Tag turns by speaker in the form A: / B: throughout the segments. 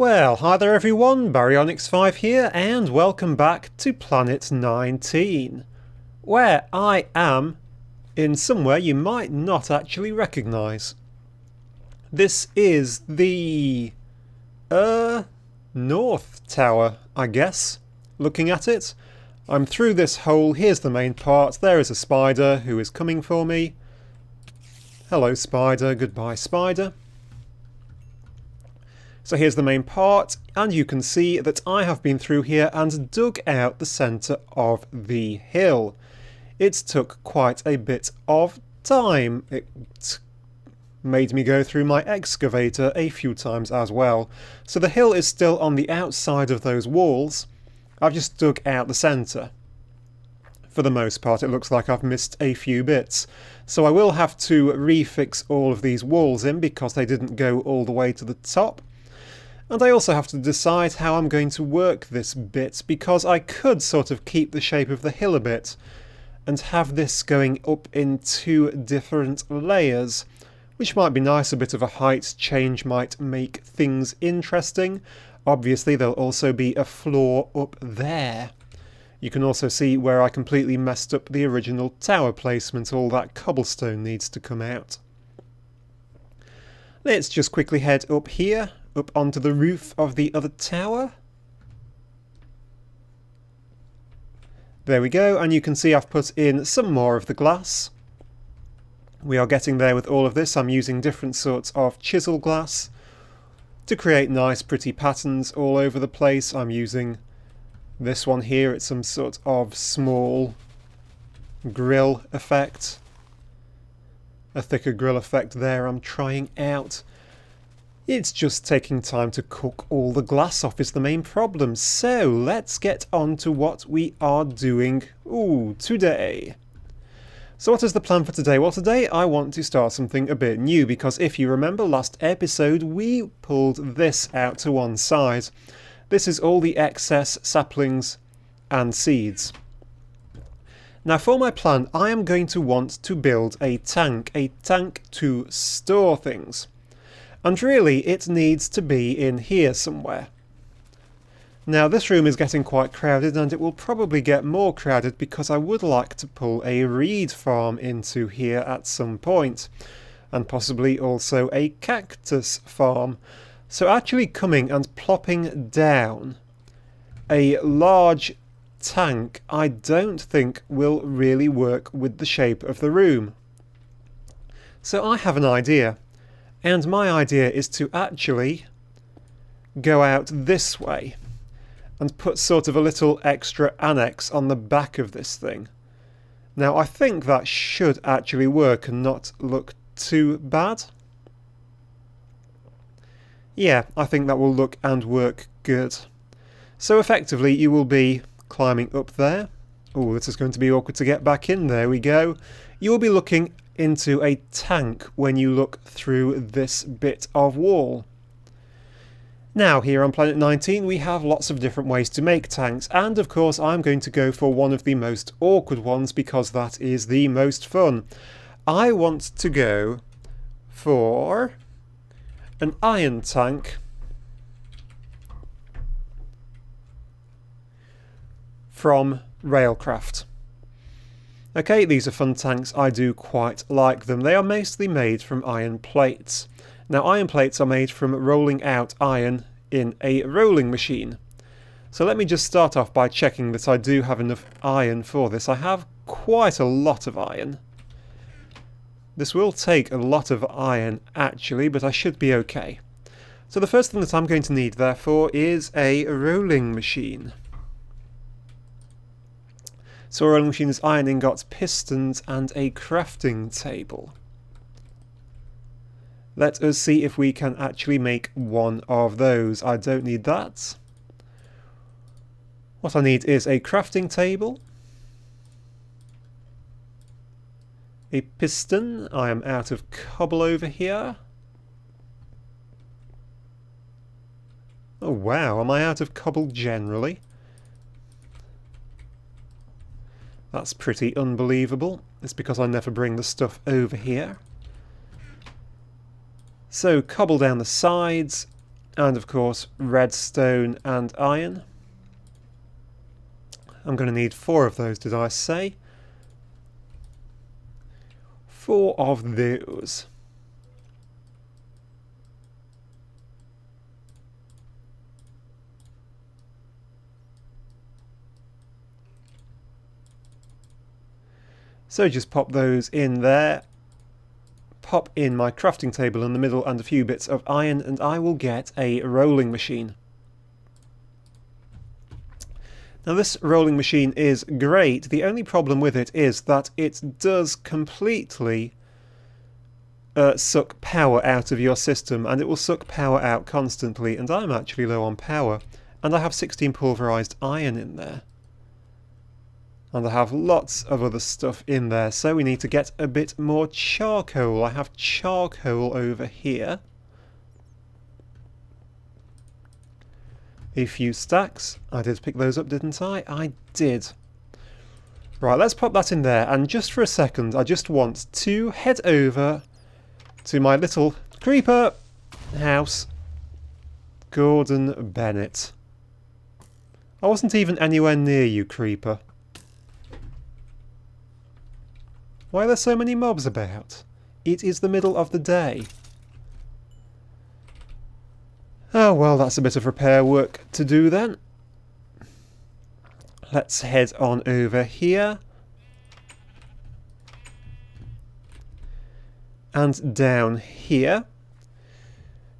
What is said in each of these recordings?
A: Well, hi there everyone, Baryonyx5 here, and welcome back to Planet 19, where I am in somewhere you might not actually recognise. This is the North Tower, I guess, looking at it. I'm through this hole, here's the main part, there is a spider who is coming for me. Hello spider, goodbye spider. So here's the main part, and you can see that I have been through here and dug out the centre of the hill. It took quite a bit of time. It made me go through my excavator a few times as well. So the hill is still on the outside of those walls. I've just dug out the centre. For the most part, it looks like I've missed a few bits. So I will have to refix all of these walls in because they didn't go all the way to the top. And I also have to decide how I'm going to work this bit, because I could sort of keep the shape of the hill a bit and have this going up in two different layers, which might be nice. A bit of a height change might make things interesting. Obviously there'll also be a floor up there. You can also see where I completely messed up the original tower placement. All that cobblestone needs to come out. Let's just quickly head up here, up onto the roof of the other tower. There we go, and you can see I've put in some more of the glass. We are getting there with all of this. I'm using different sorts of chisel glass to create nice pretty patterns all over the place. I'm using this one here, it's some sort of small grill effect. A thicker grill effect there I'm trying out. It's just taking time to cook all the glass off is the main problem. So let's get on to what we are doing today. So what is the plan for today? Well, today I want to start something a bit new, because if you remember last episode we pulled this out to one side. This is all the excess saplings and seeds. Now for my plan I am going to want to build a tank to store things. And really it needs to be in here somewhere. Now this room is getting quite crowded, and it will probably get more crowded because I would like to pull a reed farm into here at some point, and possibly also a cactus farm. So actually coming and plopping down a large tank I don't think will really work with the shape of the room. So I have an idea. And my idea is to actually go out this way and put sort of a little extra annex on the back of this thing. Now I think that should actually work and not look too bad. Yeah, I think that will look and work good. So effectively you will be climbing up there. Oh, this is going to be awkward to get back in. There we go. You will be looking into a tank when you look through this bit of wall. Now here on Planet 19 we have lots of different ways to make tanks, and of course I'm going to go for one of the most awkward ones because that is the most fun. I want to go for an iron tank from Railcraft. Okay, these are fun tanks, I do quite like them. They are mostly made from iron plates. Now iron plates are made from rolling out iron in a rolling machine. So let me just start off by checking that I do have enough iron for this. I have quite a lot of iron. This will take a lot of iron actually, but I should be okay. So the first thing that I'm going to need therefore is a rolling machine. So a rolling machine is iron ingots, pistons and a crafting table. Let us see if we can actually make one of those. I don't need that. What I need is a crafting table, a piston. I am out of cobble over here. Oh wow, am I out of cobble generally? That's pretty unbelievable. It's because I never bring the stuff over here. So cobble down the sides, and of course redstone and iron. I'm going to need 4 of those, did I say? 4 of those. So just pop those in there. Pop in my crafting table in the middle and a few bits of iron, and I will get a rolling machine. Now this rolling machine is great. The only problem with it is that it does completely suck power out of your system, and it will suck power out constantly, and I'm actually low on power. And I have 16 pulverized iron in there. And I have lots of other stuff in there, so we need to get a bit more charcoal. I have charcoal over here. A few stacks. I did pick those up, didn't I? I did. Right, let's pop that in there, and just for a second I just want to head over to my little creeper house. Gordon Bennett. I wasn't even anywhere near you, creeper. Why are there so many mobs about? It is the middle of the day. Oh well, that's a bit of repair work to do then. Let's head on over here. And down here.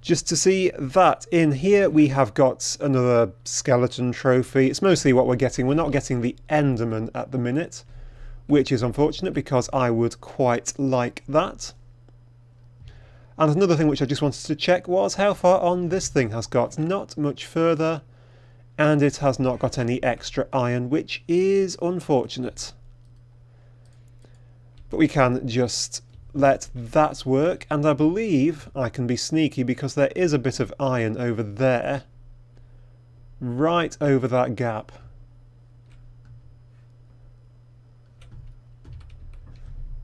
A: Just to see that in here we have got another skeleton trophy. It's mostly what we're getting. We're not getting the Enderman at the minute, which is unfortunate because I would quite like that. And another thing which I just wanted to check was how far on this thing has got. Not much further, and it has not got any extra iron, which is unfortunate. But we can just let that work, and I believe I can be sneaky because there is a bit of iron over there, right over that gap.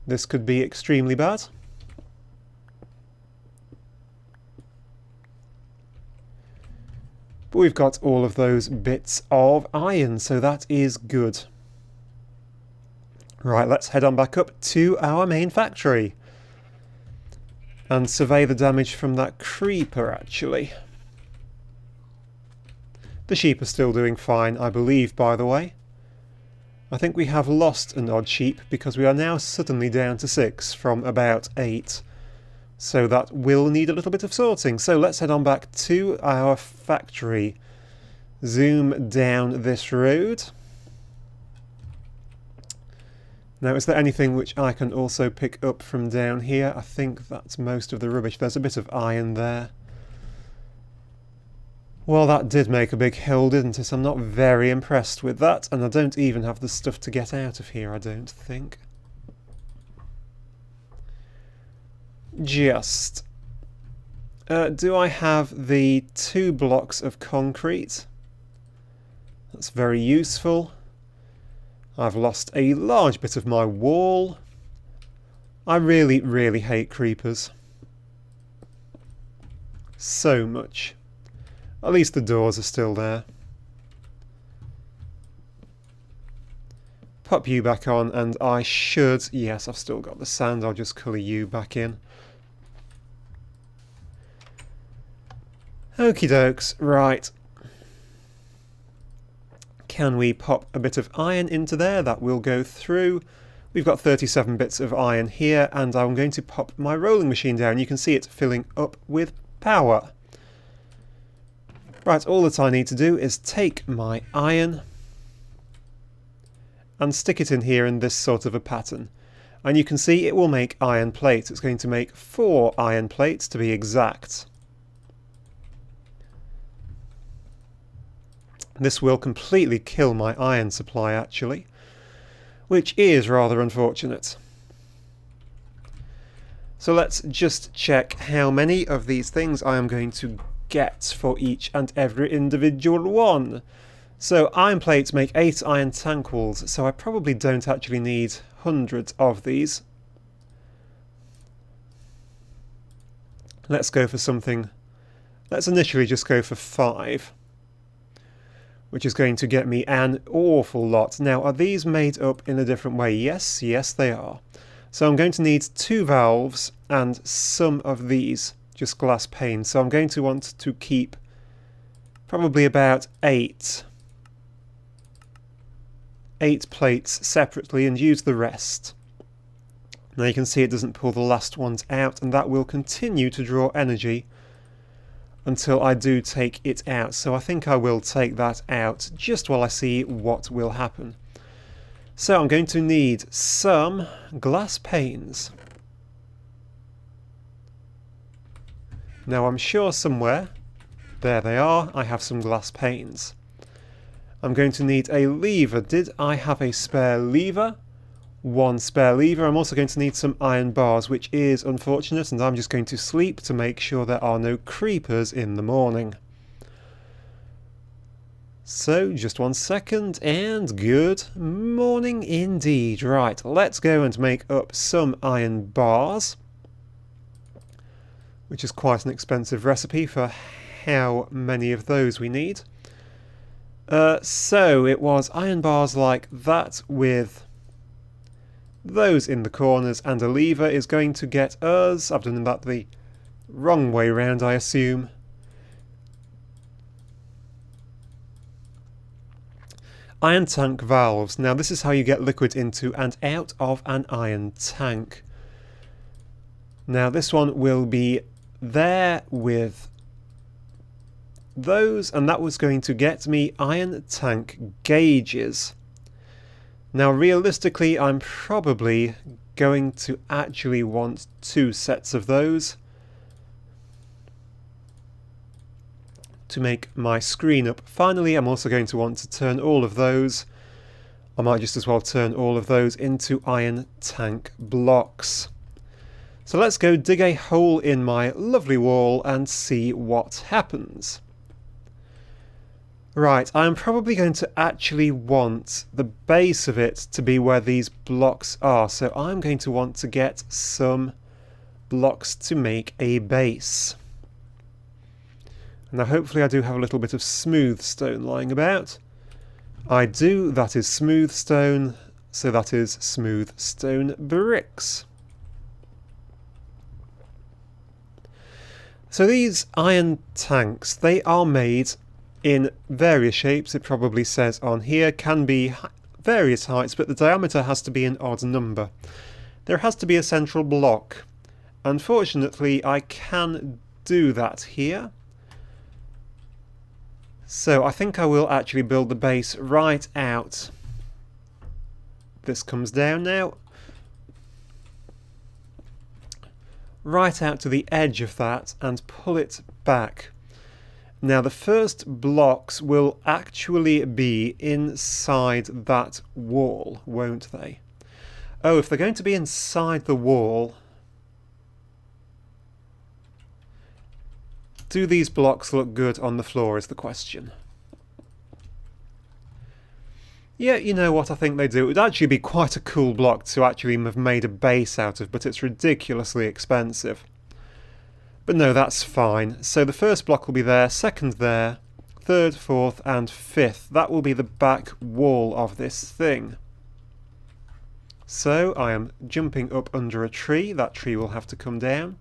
A: This could be extremely bad. But we've got all of those bits of iron, so that is good. Right, let's head on back up to our main factory and survey the damage from that creeper, actually. The sheep are still doing fine, I believe, by the way. I think we have lost an odd sheep because we are now suddenly down to 6 from about 8. So that will need a little bit of sorting. So let's head on back to our factory. Zoom down this road. Now, is there anything which I can also pick up from down here? I think that's most of the rubbish. There's a bit of iron there. Well, that did make a big hill, didn't it? I'm not very impressed with that, and I don't even have the stuff to get out of here, I don't think. Just. Do I have the 2 blocks of concrete? That's very useful. I've lost a large bit of my wall. I really, really hate creepers. So much. At least the doors are still there. Pop you back on, and I should... Yes, I've still got the sand. I'll just colour you back in. Okie dokes, right. Can we pop a bit of iron into there? That will go through. We've got 37 bits of iron here, and I'm going to pop my rolling machine down. You can see it filling up with power. Right, all that I need to do is take my iron and stick it in here in this sort of a pattern. And you can see it will make iron plates. It's going to make 4 iron plates to be exact. This will completely kill my iron supply, actually, which is rather unfortunate. So let's just check how many of these things I am going to get for each and every individual one. So iron plates make 8 iron tank walls, so I probably don't actually need hundreds of these. Let's go for something Let's initially just go for 5, which is going to get me an awful lot. Now, are these made up in a different way? Yes, yes they are. So I'm going to need 2 valves and some of these, just glass panes. So I'm going to want to keep probably about 8 plates separately and use the rest. Now you can see it doesn't pull the last ones out, and that will continue to draw energy until I do take it out. So I think I will take that out just while I see what will happen. So I'm going to need some glass panes. Now I'm sure somewhere, there they are, I have some glass panes. I'm going to need a lever. Did I have a spare lever? 1 spare lever. I'm also going to need some iron bars, which is unfortunate, and I'm just going to sleep to make sure there are no creepers in the morning. So, just 1 second, and good morning indeed. Right, let's go and make up some iron bars, which is quite an expensive recipe for how many of those we need. So, it was iron bars like that with those in the corners, and a lever is going to get us, I've done that the wrong way round I assume, iron tank valves. Now this is how you get liquid into and out of an iron tank. Now this one will be there with those, and that was going to get me iron tank gauges. Now realistically I'm probably going to actually want 2 sets of those to make my screen up. Finally, I'm also going to want to turn all of those, I might just as well turn all of those into iron tank blocks. So let's go dig a hole in my lovely wall and see what happens. Right, I'm probably going to actually want the base of it to be where these blocks are, so I'm going to want to get some blocks to make a base. Now hopefully I do have a little bit of smooth stone lying about. I do, that is smooth stone, so that is smooth stone bricks. So these iron tanks, they are made in various shapes. It probably says on here, can be various heights, but the diameter has to be an odd number. There has to be a central block. Unfortunately, I can do that here. So I think I will actually build the base right out. This comes down now. Right out to the edge of that and pull it back. Now the first blocks will actually be inside that wall, won't they? Oh, if they're going to be inside the wall, do these blocks look good on the floor is the question. Yeah, you know what, I think they do. It would actually be quite a cool block to actually have made a base out of, but it's ridiculously expensive. But no, that's fine. So the first block will be there, second there, third, fourth and fifth. That will be the back wall of this thing. So I am jumping up under a tree. That tree will have to come down.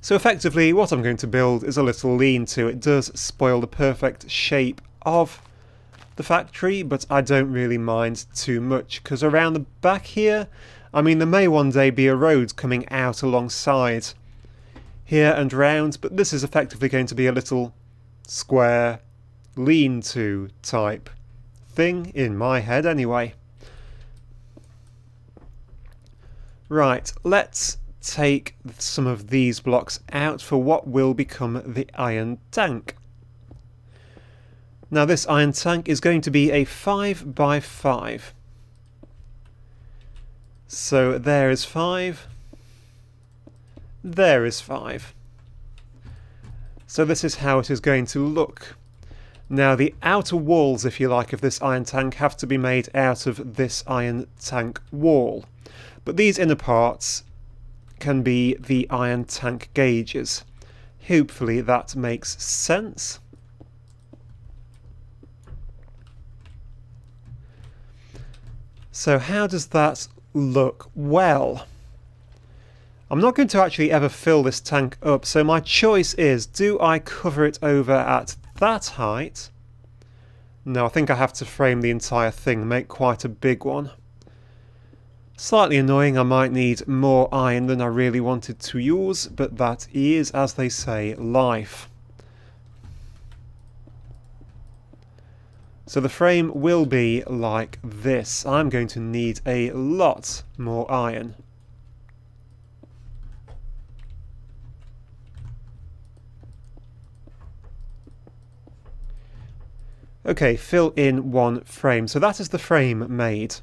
A: So effectively what I'm going to build is a little lean-to. It does spoil the perfect shape of the factory, but I don't really mind too much, because around the back here, I mean, there may one day be a road coming out alongside here and round, but this is effectively going to be a little square lean-to type thing in my head anyway. Right, let's take some of these blocks out for what will become the iron tank. Now this iron tank is going to be a 5 by 5. So there is 5, there is 5. So this is how it is going to look. Now the outer walls, if you like, of this iron tank have to be made out of this iron tank wall. But these inner parts can be the iron tank gauges. Hopefully that makes sense. So how does that look? Well, I'm not going to actually ever fill this tank up, so my choice is, do I cover it over at that height? No, I think I have to frame the entire thing, make quite a big one. Slightly annoying, I might need more iron than I really wanted to use, but that is, as they say, life. So the frame will be like this. I'm going to need a lot more iron. Okay, fill in one frame. So that is the frame made.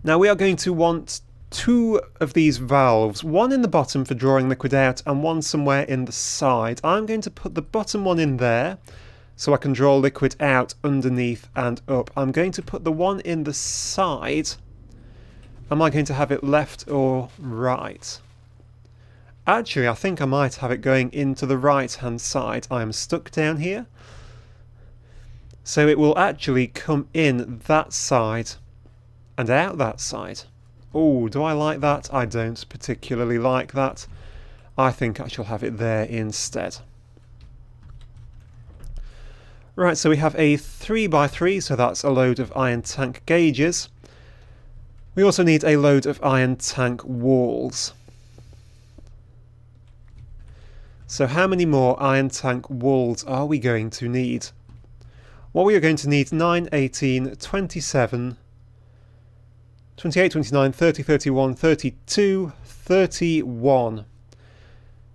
A: Now we are going to want two of these valves, one in the bottom for drawing liquid out and one somewhere in the side. I'm going to put the bottom one in there so I can draw liquid out underneath and up. I'm going to put the one in the side. Am I going to have it left or right? Actually, I think I might have it going into the right hand side. I am stuck down here. So it will actually come in that side and out that side. Oh, do I like that? I don't particularly like that. I think I shall have it there instead. Right, so we have a 3x3, so that's a load of iron tank gauges. We also need a load of iron tank walls. So how many more iron tank walls are we going to need? Well, we are going to need 9, 18, 27, 28, 29, 30, 31, 32, 31.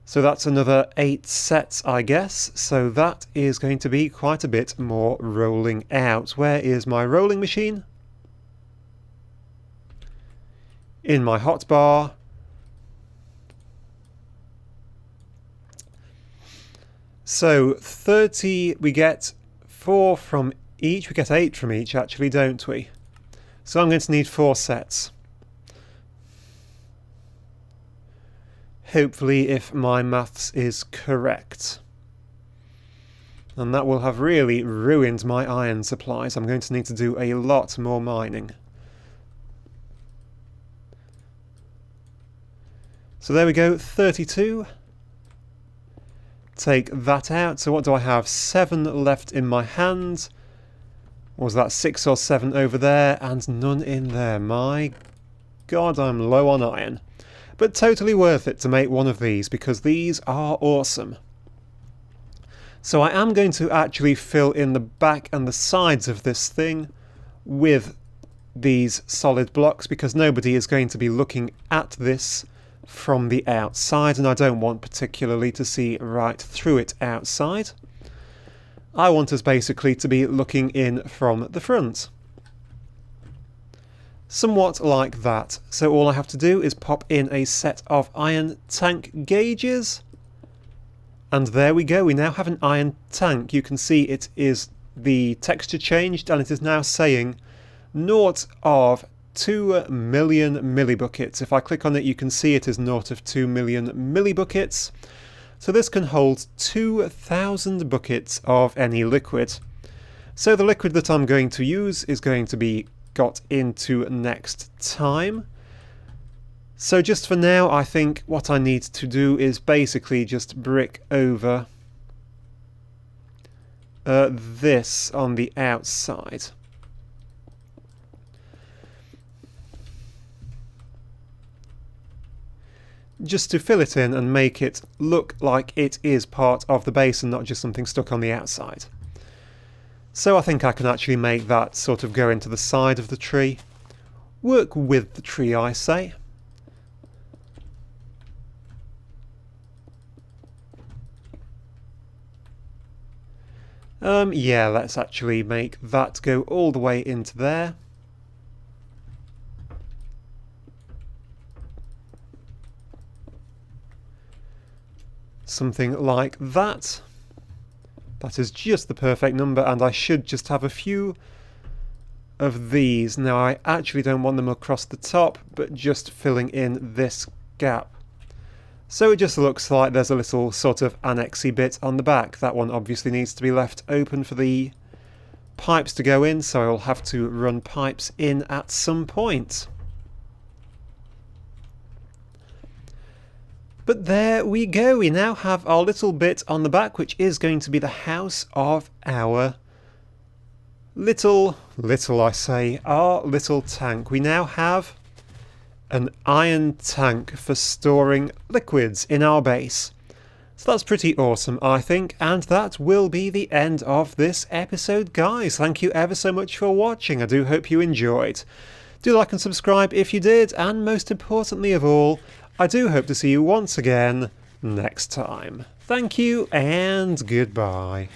A: So that's another 8 sets, I guess. So that is going to be quite a bit more rolling out. Where is my rolling machine? In my hotbar. So 30, we get 4 from each. We get 8 from each, actually, don't we? So I'm going to need 4 sets. Hopefully, if my maths is correct. And that will have really ruined my iron supplies. I'm going to need to do a lot more mining. So there we go, 32. Take that out. So what do I have? 7 left in my hand. Or was that 6 or 7 over there? And none in there. My God, I'm low on iron. But totally worth it to make one of these, because these are awesome. So I am going to actually fill in the back and the sides of this thing with these solid blocks, because nobody is going to be looking at this from the outside, and I don't want particularly to see right through it outside. I want us basically to be looking in from the front. Somewhat like that. So all I have to do is pop in a set of iron tank gauges. And there we go, we now have an iron tank. You can see it is the texture changed, and it is now saying 0 of 2 million millibuckets. If I click on it, you can see it is 0 of 2 million millibuckets. So this can hold 2,000 buckets of any liquid. So the liquid that I'm going to use is going to be got into next time. So just for now, I think what I need to do is basically just brick over this on the outside. Just to fill it in and make it look like it is part of the base and not just something stuck on the outside. So I think I can actually make that sort of go into the side of the tree. Work with the tree, I say. Yeah, let's actually make that go all the way into there. Something like that. That is just the perfect number, and I should just have a few of these. Now I actually don't want them across the top, but just filling in this gap. So it just looks like there's a little sort of annexy bit on the back. That one obviously needs to be left open for the pipes to go in, so I'll have to run pipes in at some point. But there we go, we now have our little bit on the back, which is going to be the house of our our little tank. We now have an iron tank for storing liquids in our base. So that's pretty awesome, I think, and that will be the end of this episode, guys. Thank you ever so much for watching. I do hope you enjoyed. Do like and subscribe if you did, and most importantly of all, I do hope to see you once again next time. Thank you, and goodbye.